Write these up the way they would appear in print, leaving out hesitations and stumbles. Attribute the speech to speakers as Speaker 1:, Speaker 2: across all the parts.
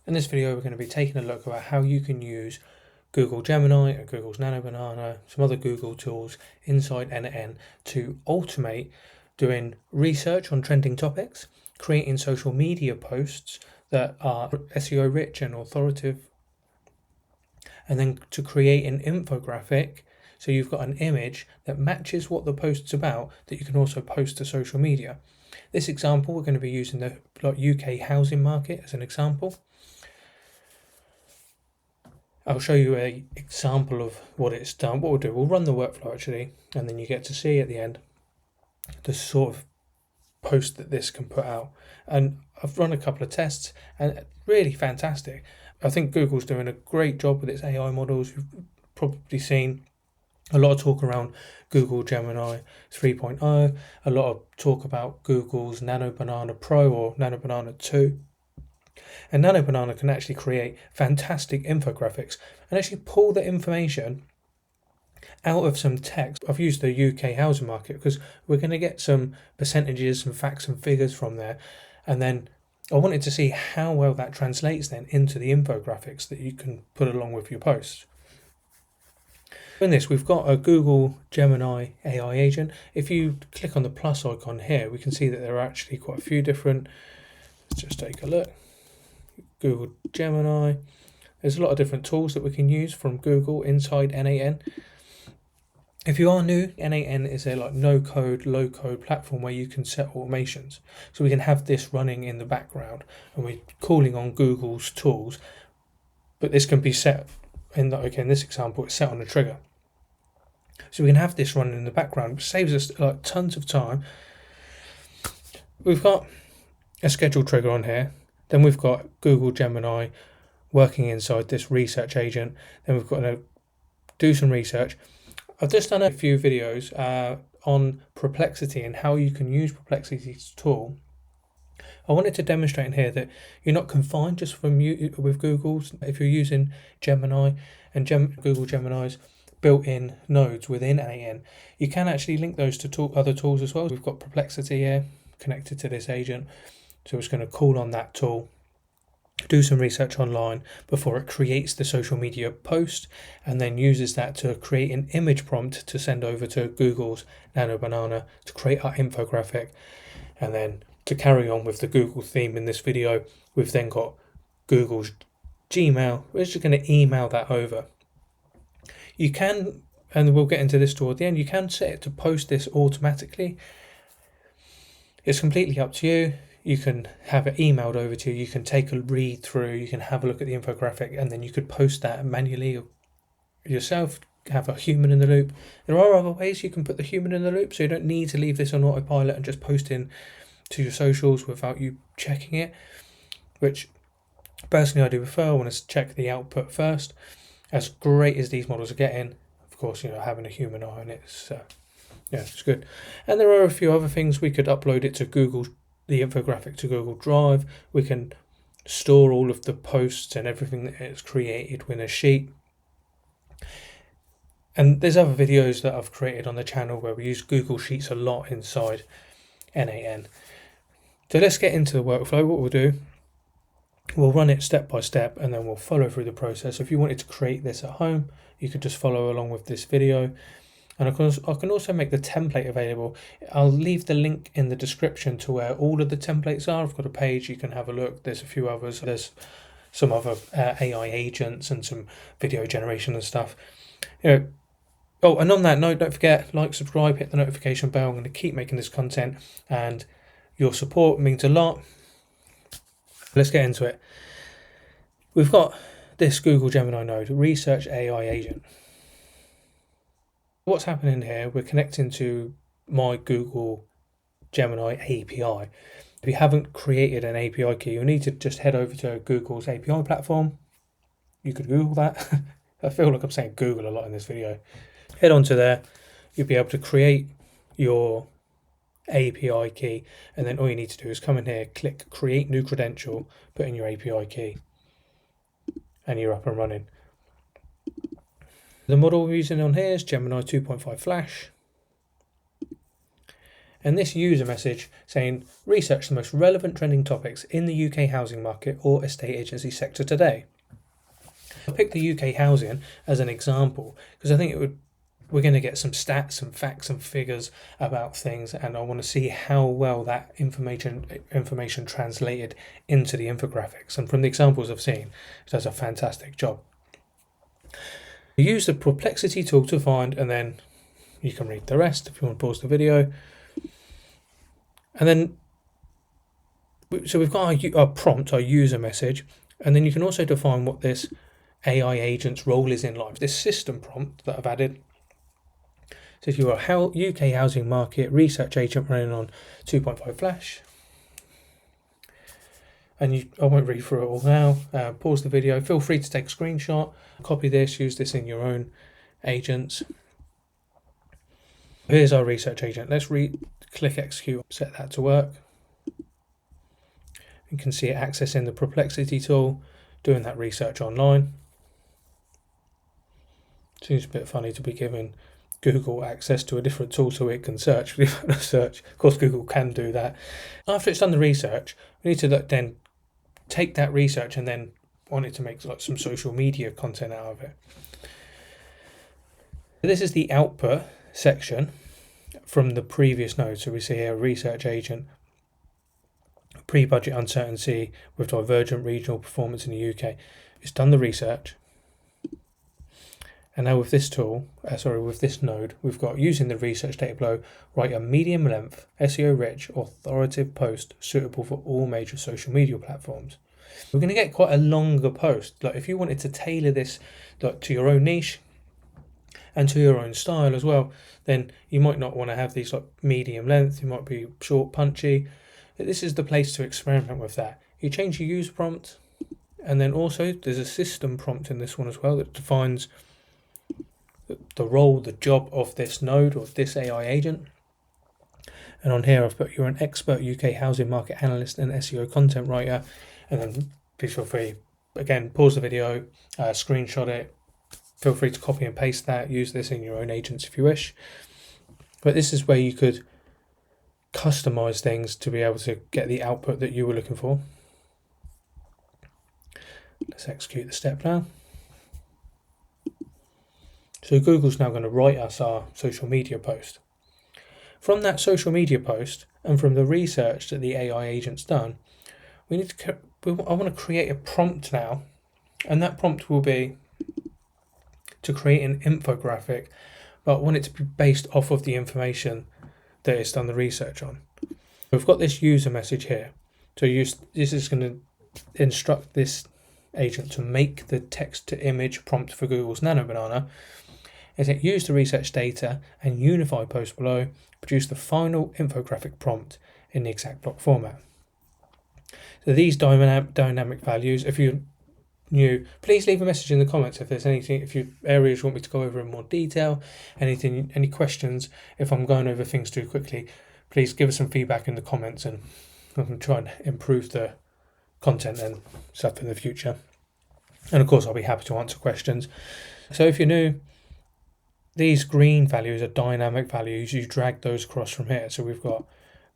Speaker 1: In this video, we're going to be taking a look at how you can use Google Gemini and Google's Nano Banana, some other Google tools inside n8n to automate doing research on trending topics, creating social media posts that are SEO rich and authoritative, and then to create an infographic so you've got an image that matches what the post's about that you can also post to social media. This example, we're going to be using the UK housing market as an example. I'll show you an example of what it's done. What we'll do, we'll run the workflow actually, and then you get to see at the end the sort of post that this can put out. And I've run a couple of tests and really fantastic. I think Google's doing a great job with its AI models. You've probably seen a lot of talk around Google Gemini 3.0, a lot of talk about Google's Nano Banana Pro or Nano Banana 2. And Nano Banana can actually create fantastic infographics and actually pull the information out of some text. I've used the UK housing market because we're going to get some percentages, some facts and figures from there. And then I wanted to see how well that translates then into the infographics that you can put along with your posts. In this, we've got a Google Gemini AI agent. If you click on the plus icon here, we can see that there are actually quite a few different. Let's just take a look. Google Gemini. There's a lot of different tools that we can use from Google inside n8n. If you are new, n8n is a no-code, low-code platform where you can set automations. So we can have this running in the background, and we're calling on Google's tools. But this can be set in this example, it's set on a trigger. So we can have this running in the background, which saves us tons of time. We've got a scheduled trigger on here. Then we've got Google Gemini working inside this research agent. Then we've got to do some research. I've just done a few videos on Perplexity and how you can use Perplexity's tool. I wanted to demonstrate in here that you're not confined just with Google's. If you're using Gemini and Google Gemini's built-in nodes within n8n, you can actually link those to other tools as well. We've got Perplexity here connected to this agent. So it's going to call on that tool, do some research online before it creates the social media post, and then uses that to create an image prompt to send over to Google's Nano Banana to create our infographic. And then to carry on with the Google theme in this video, we've then got Google's Gmail. We're just going to email that over. You can, and we'll get into this toward the end, you can set it to post this automatically. It's completely up to you. You can have it emailed over to you. You can take a read through. You can have a look at the infographic, and then you could post that manually yourself, have a human in the loop. There are other ways you can put the human in the loop, so you don't need to leave this on autopilot and just post in to your socials without you checking it, which personally I do prefer. I want to check the output first. As great as these models are getting, of course, having a human eye on it, it's good. And there are a few other things. We could upload it to the infographic to Google Drive. We can store all of the posts and everything that it's created in a sheet. And there's other videos that I've created on the channel where we use Google Sheets a lot inside n8n. So let's get into the workflow. What we'll do, we'll run it step by step, and then we'll follow through the process. If you wanted to create this at home, you could just follow along with this video. And I can also make the template available. I'll leave the link in the description to where all of the templates are. I've got a page, you can have a look. There's a few others. There's some other AI agents and some video generation and stuff. Oh, and on that note, don't forget, like, subscribe, hit the notification bell. I'm going to keep making this content, and your support means a lot. Let's get into it. We've got this Google Gemini node, Research AI Agent. What's happening here, we're connecting to my Google Gemini API. If you haven't created an API key, you'll need to just head over to Google's API platform. You could Google that. I feel like I'm saying Google a lot in this video. Head on to there. You'll be able to create your API key, and then all you need to do is come in here, click create new credential, put in your API key, and you're up and running. The model we're using on here is Gemini 2.5 Flash, And this user message saying, research the most relevant trending topics in the UK housing market or estate agency sector today. I picked the UK housing as an example because I think we're going to get some stats and facts and figures about things, and I want to see how well that information translated into the infographics. And from the examples I've seen, it does a fantastic job. You use the Perplexity tool to find, and then you can read the rest if you want to pause the video. And then, so we've got our prompt, our user message, and then you can also define what this AI agent's role is in life. This system prompt that I've added. So if you're a UK housing market research agent running on 2.5 Flash, and I won't read through it all now, pause the video, feel free to take a screenshot, copy this, use this in your own agents. Here's our research agent. Let's click execute, set that to work. You can see it accessing the Perplexity tool, doing that research online. Seems a bit funny to be giving Google access to a different tool so it can search. Of course, Google can do that. After it's done the research, we need to then take that research and then want it to make like some social media content out of it. This is the output section from the previous node. So we see here research agent, pre-budget uncertainty with divergent regional performance in the UK. It's done the research. And now with this tool, with this node, we've got using the research data below, write a medium length, SEO-rich, authoritative post suitable for all major social media platforms. We're going to get quite a longer post. Like if you wanted to tailor this to your own niche and to your own style as well, then you might not want to have these like medium length. You might be short, punchy. This is the place to experiment with that. You change your user prompt, and then also there's a system prompt in this one as well that defines the role, the job of this node or this AI agent. And on here I've put you're an expert UK housing market analyst and SEO content writer, and then please feel free, again, pause the video, screenshot it, feel free to copy and paste that, use this in your own agents if you wish. But this is where you could customize things to be able to get the output that you were looking for. Let's execute the step now. So Google's now going to write us our social media post. From that social media post and from the research that the AI agent's done, I want to create a prompt now, and that prompt will be to create an infographic, but I want it to be based off of the information that it's done the research on. We've got this user message here. So this is going to instruct this agent to make the text to image prompt for Google's Nano Banana. Is it use the research data and unify post below, produce the final infographic prompt in the exact block format. So these dynamic values, if you're new, please leave a message in the comments if there's anything, if you areas you want me to go over in more detail, any questions. If I'm going over things too quickly, please give us some feedback in the comments, and I can try and improve the content and stuff in the future. And of course, I'll be happy to answer questions. So if you're new, these green values are dynamic values. You drag those across from here. So we've got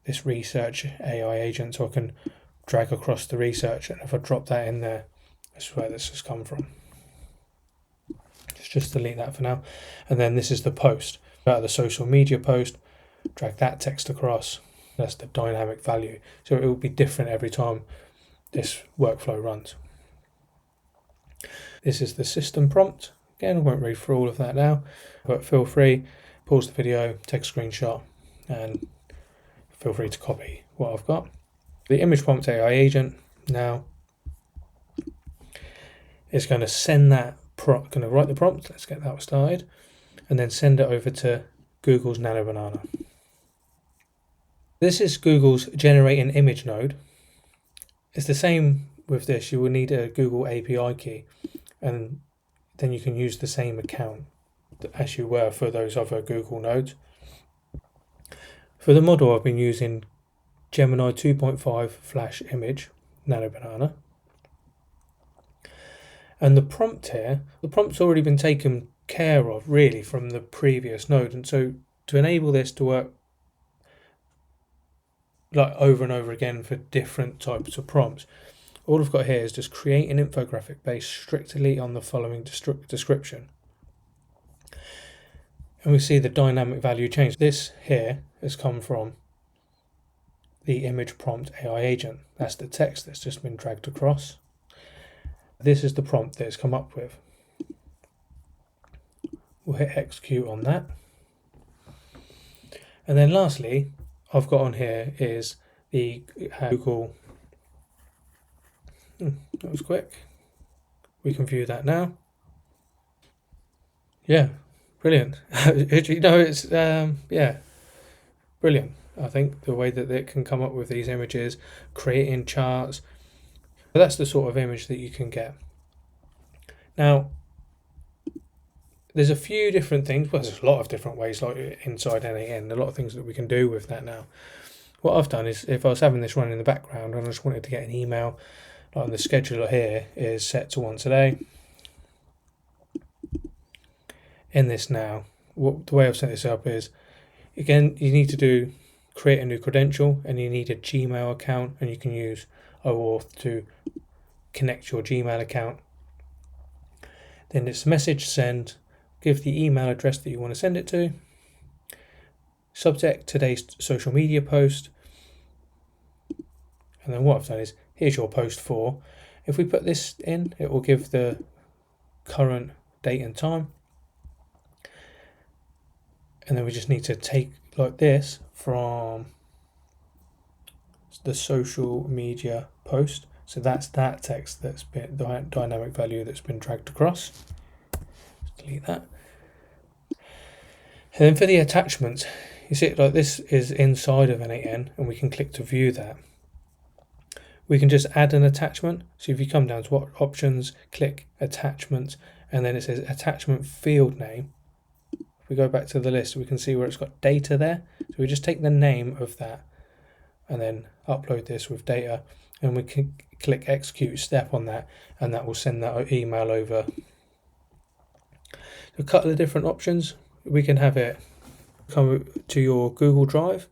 Speaker 1: this research AI agent, so I can drag across the research, and if I drop that in there, that's where this has come from. Let's just delete that for now. And then this is the post. Out of the social media post, drag that text across. That's the dynamic value. So it will be different every time this workflow runs. This is the system prompt. Again, I won't read through all of that now, but feel free, pause the video, take a screenshot, and feel free to copy what I've got. The image prompt AI agent now is going to send that prompt, going to write the prompt, let's get that started, and then send it over to Google's Nano Banana. This is Google's generate an image node. It's the same with this. You will need a Google API key, and then you can use the same account as you were for those other Google nodes. For the model, I've been using Gemini 2.5 Flash Image Nano Banana. And the prompt here, the prompt's already been taken care of really from the previous node. And so to enable this to work like over and over again for different types of prompts. All I've got here is just create an infographic based strictly on the following description. And we see the dynamic value change. This here has come from the image prompt AI agent. That's the text that's just been dragged across. This is the prompt that it's come up with. We'll hit execute on that. And then lastly, I've got on here is the Google. That was quick. We can view that now. Yeah, brilliant. It's yeah, brilliant. I think the way that it can come up with these images, creating charts. But that's the sort of image that you can get. Now, there's a few different things. Well, there's a lot of different ways, like inside n8n, a lot of things that we can do with that now. What I've done is, if I was having this running in the background and I just wanted to get an email, like the scheduler here is set to once a day. In this now, the way I've set this up is, again, you need to create a new credential, and you need a Gmail account, and you can use OAuth to connect your Gmail account. Then it's message send. Give the email address that you want to send it to. Subject, today's social media post. And then what I've done is, here's your post for. If we put this in, it will give the current date and time. And then we just need to take like this from the social media post. So that's that text that's been the dynamic value that's been dragged across. Delete that. And then for the attachments, you see it like this is inside of n8n, and we can click to view that. We can just add an attachment. So if you come down to what options, click attachments, and then it says attachment field name. If we go back to the list, we can see where it's got data there. So we just take the name of that and then upload this with data, and we can click execute step on that, and that will send that email over. A couple of different options. We can have it come to your Google Drive,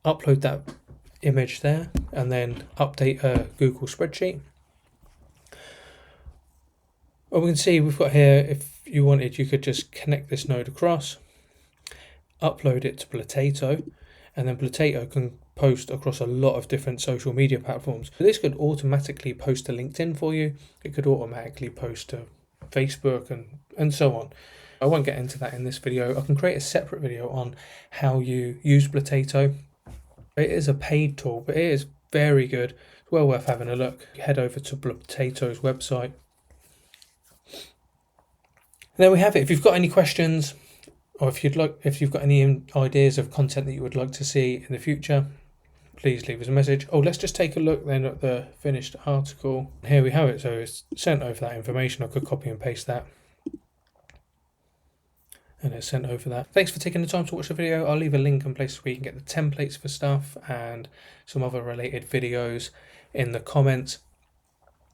Speaker 1: upload that image there, and then update a Google spreadsheet. Well, we can see we've got here, if you wanted, you could just connect this node across, upload it to Blotato, and then Blotato can post across a lot of different social media platforms. This could automatically post to LinkedIn for you. It could automatically post to Facebook and so on. I won't get into that in this video. I can create a separate video on how you use Blotato. It is a paid tool, but it is very good. It's well worth having a look. Head over to Blotato's website. And there we have it. If you've got any questions, or if you've got any ideas of content that you would like to see in the future, please leave us a message. Oh, let's just take a look then at the finished article. Here we have it. So it's sent over that information. I could copy and paste that. And it's sent over that. Thanks for taking the time to watch the video. I'll leave a link in places where you can get the templates for stuff and some other related videos in the comments.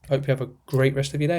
Speaker 1: Hope you have a great rest of your day.